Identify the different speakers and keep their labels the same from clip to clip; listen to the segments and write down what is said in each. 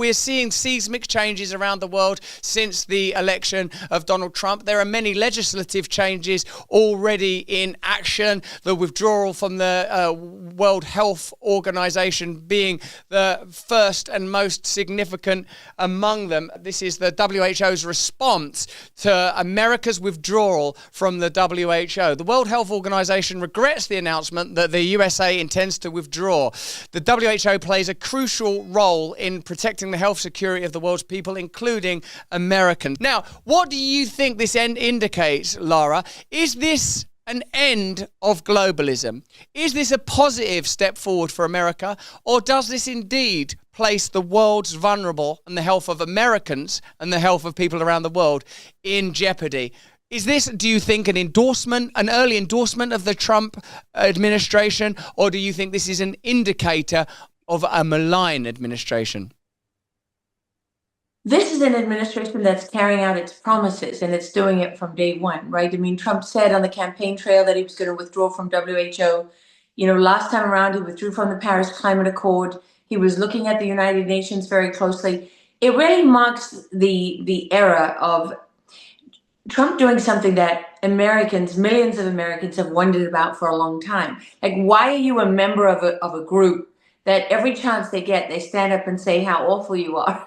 Speaker 1: We're seeing seismic changes around the world since the election of Donald Trump. There are many legislative changes already in action. The withdrawal from the World Health Organization being the first and most significant among them. This is the WHO's response to America's withdrawal from the WHO. The World Health Organization regrets the announcement that the USA intends to withdraw. The WHO plays a crucial role in protecting the health security of the world's people, including Americans. Now, what do you think this end indicates, Lara? Is this an end of globalism? Is this a positive step forward for America? Or does this indeed place the world's vulnerable and the health of Americans and the health of people around the world in jeopardy? Is this, do you think, an endorsement, an early endorsement of the Trump administration? Or do you think this is an indicator of a malign administration?
Speaker 2: This is an administration that's carrying out its promises, and it's doing it from day one, right? I mean, Trump said on the campaign trail that he was going to withdraw from WHO. You know, last time around, he withdrew from the Paris Climate Accord. He was looking at the United Nations very closely. It really marks the era of Trump doing something that Americans, millions of Americans, have wondered about for a long time. Like, why are you a member of a group that every chance they get, they stand up and say how awful you are?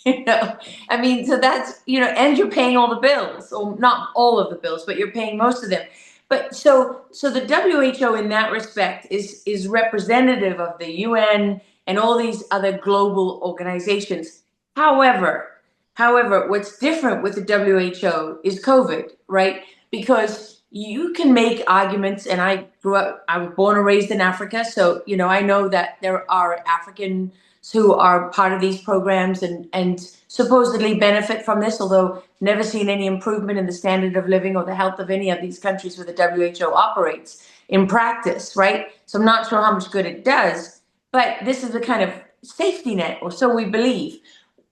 Speaker 2: You know, I mean, so that's, you know, and you're paying all the bills, or not all of the bills, but you're paying most of them. But so the WHO in that respect is representative of the UN and all these other global organizations. However, what's different with the WHO is COVID, right? Because you can make arguments, and I was born and raised in Africa, so, you know, I know that there are Africans who are part of these programs and supposedly benefit from this, although never seen any improvement in the standard of living or the health of any of these countries where the WHO operates in practice, right? So I'm not sure how much good it does, but this is the kind of safety net, or so we believe.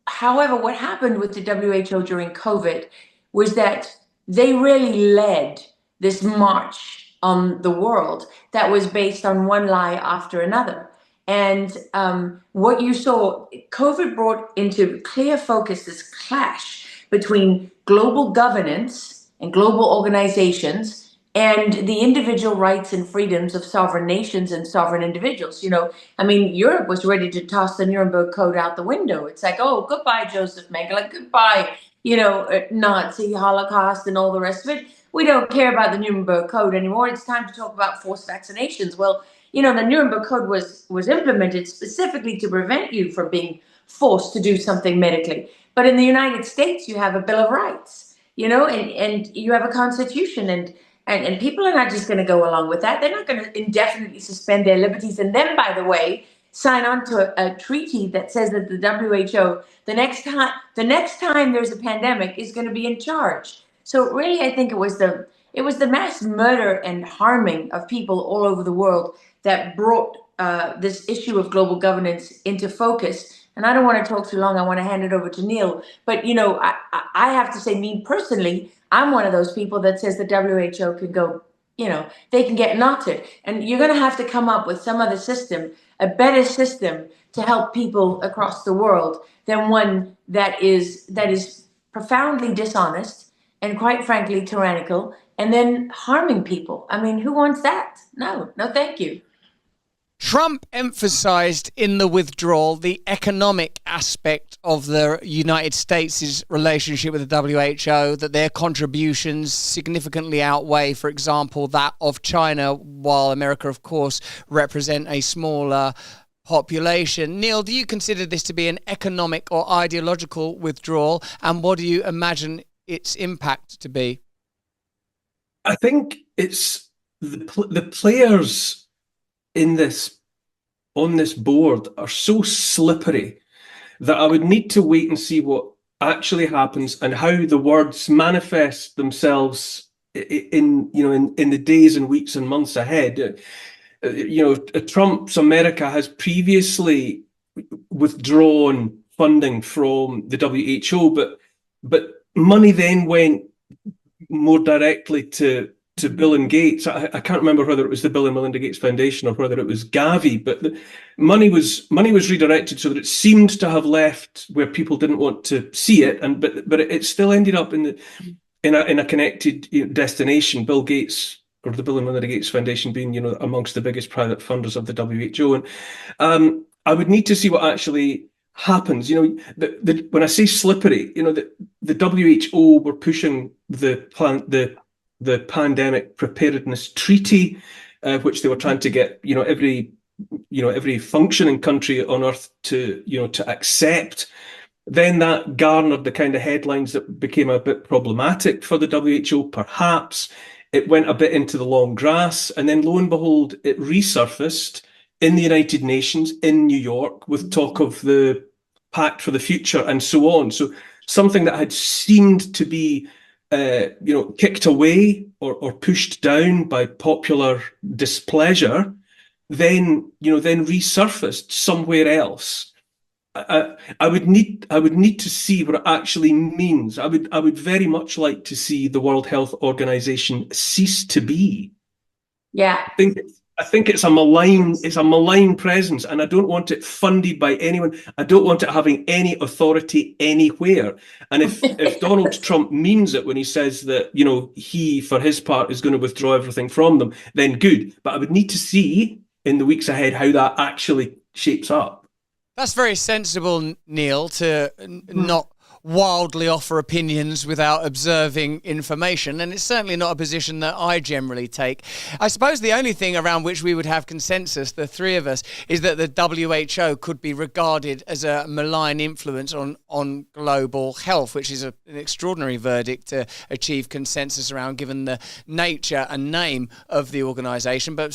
Speaker 2: However, what happened with the WHO during COVID was that they really led this march on the world that was based on one lie after another. And what you saw, COVID brought into clear focus this clash between global governance and global organizations and the individual rights and freedoms of sovereign nations and sovereign individuals. You know, I mean, Europe was ready to toss the Nuremberg Code out the window. It's like, oh, goodbye, Joseph Mengele, goodbye, you know, Nazi, Holocaust, and all the rest of it. We don't care about the Nuremberg Code anymore. It's time to talk about forced vaccinations. Well, you know, the Nuremberg Code was implemented specifically to prevent you from being forced to do something medically. But in the United States, you have a Bill of Rights, you know, and you have a constitution, and people are not just going to go along with that. They're not going to indefinitely suspend their liberties. And then, by the way, sign on to a treaty that says that the WHO, the next time there's a pandemic, is going to be in charge. So really, I think it was the mass murder and harming of people all over the world that brought this issue of global governance into focus. And I don't want to talk too long. I want to hand it over to Neil. But, you know, I have to say, me personally, I'm one of those people that says the WHO can go, you know, they can get knotted. And you're going to have to come up with some other system, a better system to help people across the world than one that is profoundly dishonest and, quite frankly, tyrannical, and then harming people. I mean, who wants that? No, thank you.
Speaker 1: Trump emphasized in the withdrawal the economic aspect of the United States' relationship with the WHO, that their contributions significantly outweigh, for example, that of China, while America, of course, represent a smaller population. Neil, do you consider this to be an economic or ideological withdrawal? And what do you imagine its impact to be?
Speaker 3: I think it's the players on this board are so slippery that I would need to wait and see what actually happens and how the words manifest themselves in the days and weeks and months ahead. You know, Trump's America has previously withdrawn funding from the WHO, but money then went more directly to to Bill and Gates. I can't remember whether it was the Bill and Melinda Gates Foundation or whether it was Gavi, but the money was redirected so that it seemed to have left where people didn't want to see it, but it still ended up in a connected destination. Bill Gates, or the Bill and Melinda Gates Foundation, being amongst the biggest private funders of the WHO, and I would need to see what actually happens. When I say slippery, the WHO were pushing the pandemic preparedness treaty, which they were trying to get every functioning country on earth to accept. Then that garnered the kind of headlines that became a bit problematic for the WHO, perhaps. It went a bit into the long grass, and then lo and behold, it resurfaced in the United Nations in New York with talk of the Pact for the Future and so on. So something that had seemed to be kicked away or pushed down by popular displeasure, then resurfaced somewhere else. I would need to see what it actually means. I would very much like to see the World Health Organization cease to be.
Speaker 2: Yeah.
Speaker 3: I think it's a malign presence, and I don't want it funded by anyone. I don't want it having any authority anywhere. And if Donald Trump means it when he says that, he, for his part, is going to withdraw everything from them, then good. But I would need to see in the weeks ahead how that actually shapes up.
Speaker 1: That's very sensible, Neil, to not wildly offer opinions without observing information, and it's certainly not a position that I generally take. I suppose the only thing around which we would have consensus, the three of us, is that the WHO could be regarded as a malign influence on global health, which is an extraordinary verdict to achieve consensus around, given the nature and name of the organisation. But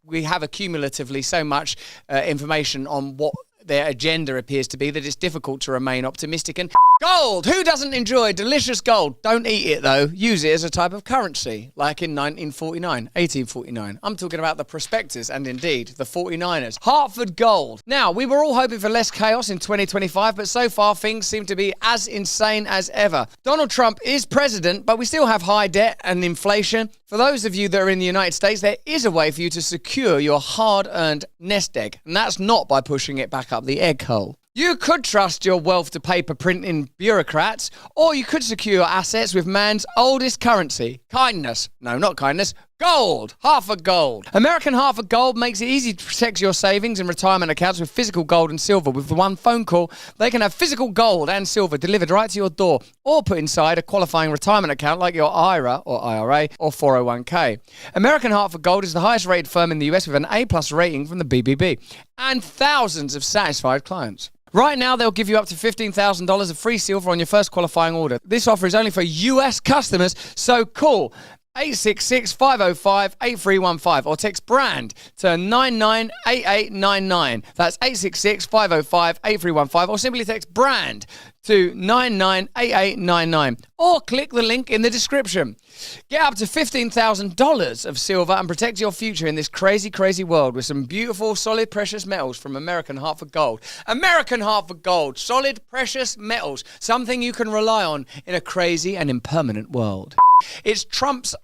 Speaker 1: we have accumulatively so much information on what their agenda appears to be that it's difficult to remain optimistic. And gold! Who doesn't enjoy delicious gold? Don't eat it, though. Use it as a type of currency, like in 1849. I'm talking about the prospectors and, indeed, the 49ers. Hartford Gold. Now, we were all hoping for less chaos in 2025, but so far things seem to be as insane as ever. Donald Trump is president, but we still have high debt and inflation. For those of you that are in the United States, there is a way for you to secure your hard-earned nest egg, and that's not by pushing it back up the egg hole. You could trust your wealth to paper printing bureaucrats, or you could secure assets with man's oldest currency, kindness. No, not kindness. Gold. Hartford Gold. American Hartford Gold makes it easy to protect your savings and retirement accounts with physical gold and silver. With the one phone call, they can have physical gold and silver delivered right to your door, or put inside a qualifying retirement account like your IRA or 401k. American Hartford Gold is the highest rated firm in the US with an A+ rating from the BBB and thousands of satisfied clients. Right now, they'll give you up to $15,000 of free silver on your first qualifying order. This offer is only for US customers, so call 866-505-8315 or text BRAND to 998899. That's 866-505-8315 or simply text BRAND to 998899 or click the link in the description. Get up to $15,000 of silver and protect your future in this crazy, crazy world with some beautiful, solid, precious metals from American Hartford Gold. American Hartford Gold, solid, precious metals, something you can rely on in a crazy and impermanent world. It's Trump's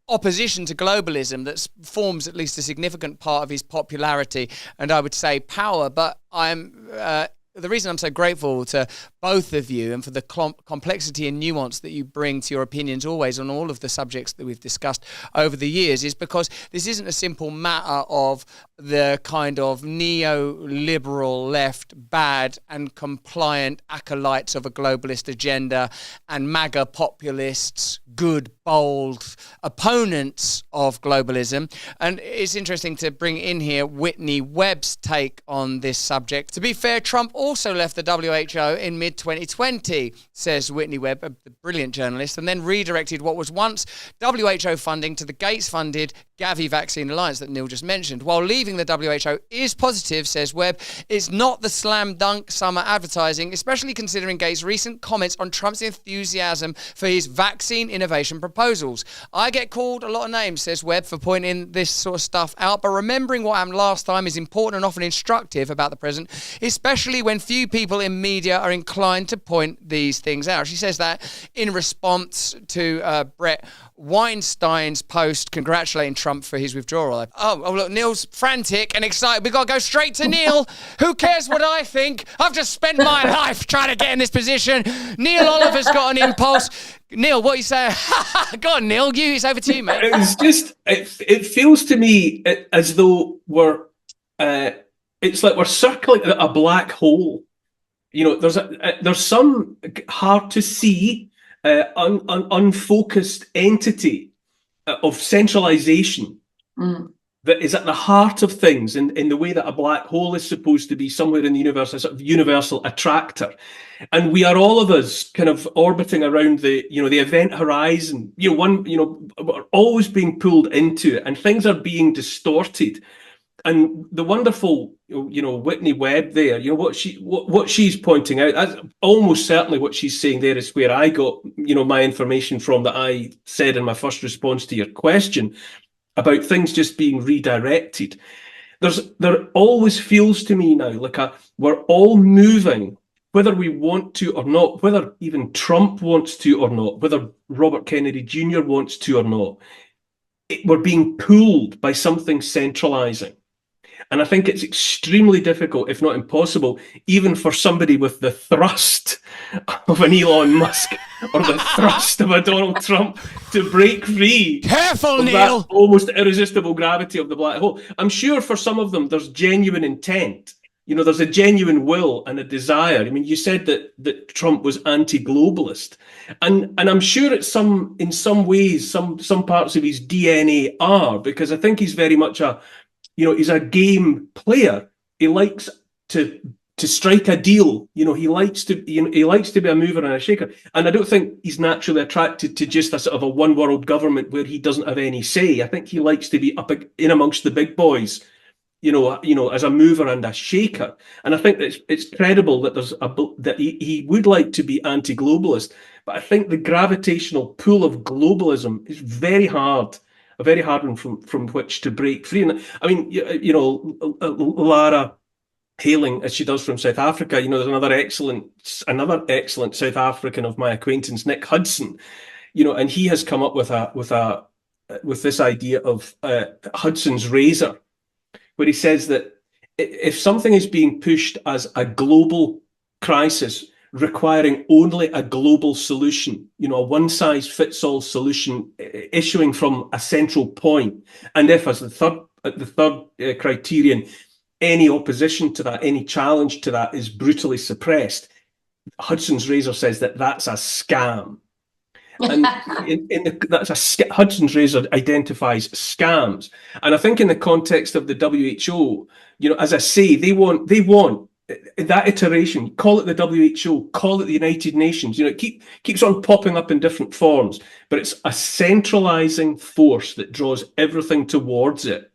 Speaker 1: opposition to globalism that forms at least a significant part of his popularity and I would say power, but the reason I'm so grateful to both of you and for the complexity and nuance that you bring to your opinions always on all of the subjects that we've discussed over the years is because this isn't a simple matter of the kind of neoliberal left bad and compliant acolytes of a globalist agenda and MAGA populists, good, bold opponents of globalism. And it's interesting to bring in here Whitney Webb's take on this subject. To be fair, Trump also left the WHO in mid-2020, says Whitney Webb, a brilliant journalist, and then redirected what was once WHO funding to the Gates-funded Gavi Vaccine Alliance that Neil just mentioned, while leaving leaving the WHO is positive, says Webb. It's not the slam dunk summer advertising, especially considering Gates' recent comments on Trump's enthusiasm for his vaccine innovation proposals. I get called a lot of names, says Webb, for pointing this sort of stuff out, but remembering what happened last time is important and often instructive about the president, especially when few people in media are inclined to point these things out. She says that in response to Brett Weinstein's post congratulating Trump for his withdrawal. Oh, look, Neil's frantic and excited. We've got to go straight to Neil. Who cares what I think? I've just spent my life trying to get in this position. Neil Oliver's got an impulse. Neil, what are you saying? Go on, Neil. It's over to you, mate.
Speaker 3: It's just, it feels to me as though it's like we're circling a black hole. You know, there's some hard to see, unfocused entity of centralization that is at the heart of things in the way that a black hole is supposed to be somewhere in the universe, a sort of universal attractor. And we are, all of us, kind of orbiting around the event horizon. We're always being pulled into it, and things are being distorted. And the wonderful, Whitney Webb there, what she's pointing out, that's almost certainly what she's saying there is where I got, my information from, that I said in my first response to your question about things just being redirected. There always feels to me now like we're all moving, whether we want to or not, whether even Trump wants to or not, whether Robert Kennedy Jr. wants to or not, we're being pulled by something centralizing. And I think it's extremely difficult, if not impossible, even for somebody with the thrust of an Elon Musk or the thrust of a Donald Trump to break free.
Speaker 1: Careful,
Speaker 3: of
Speaker 1: Neil!
Speaker 3: That almost irresistible gravity of the black hole. I'm sure for some of them there's genuine intent. There's a genuine will and a desire. I mean, you said that Trump was anti-globalist, and I'm sure in some ways, some parts of his DNA are, because I think he's very much he's a game player. He likes to strike a deal. He likes to be a mover and a shaker. And I don't think he's naturally attracted to just a sort of a one world government where he doesn't have any say. I think he likes to be up in amongst the big boys, as a mover and a shaker. And I think that it's credible that that he would like to be anti-globalist. But I think the gravitational pull of globalism is very hard. A very hard one from which to break free. And I mean, Lara, hailing as she does from South Africa, there's another excellent South African of my acquaintance, Nick Hudson, and he has come up with this idea of Hudson's razor, where he says that if something is being pushed as a global crisis requiring only a global solution, a one-size-fits-all solution issuing from a central point, and if, as the third criterion, any opposition to that, any challenge to that is brutally suppressed, Hudson's razor says that that's a scam. And Hudson's razor identifies scams, and I think in the context of the WHO, as I say, they want that iteration. Call it the WHO, call it the United Nations. It keeps on popping up in different forms, but it's a centralizing force that draws everything towards it.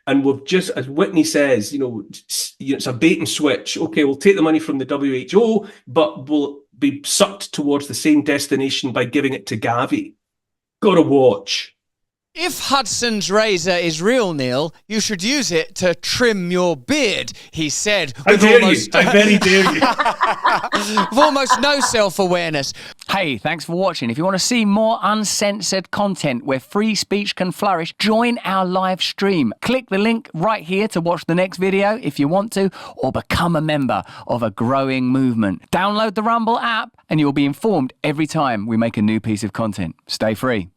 Speaker 3: And we've just, as Whitney says, it's a bait and switch. Okay, we'll take the money from the WHO, but we'll be sucked towards the same destination by giving it to Gavi. Gotta watch.
Speaker 1: If Hudson's razor is real, Neil, you should use it to trim your beard, he said.
Speaker 3: I very dare you.
Speaker 1: With almost no self-awareness.
Speaker 4: Hey, thanks for watching. If you want to see more uncensored content where free speech can flourish, join our live stream. Click the link right here to watch the next video if you want to, or become a member of a growing movement. Download the Rumble app and you'll be informed every time we make a new piece of content. Stay free.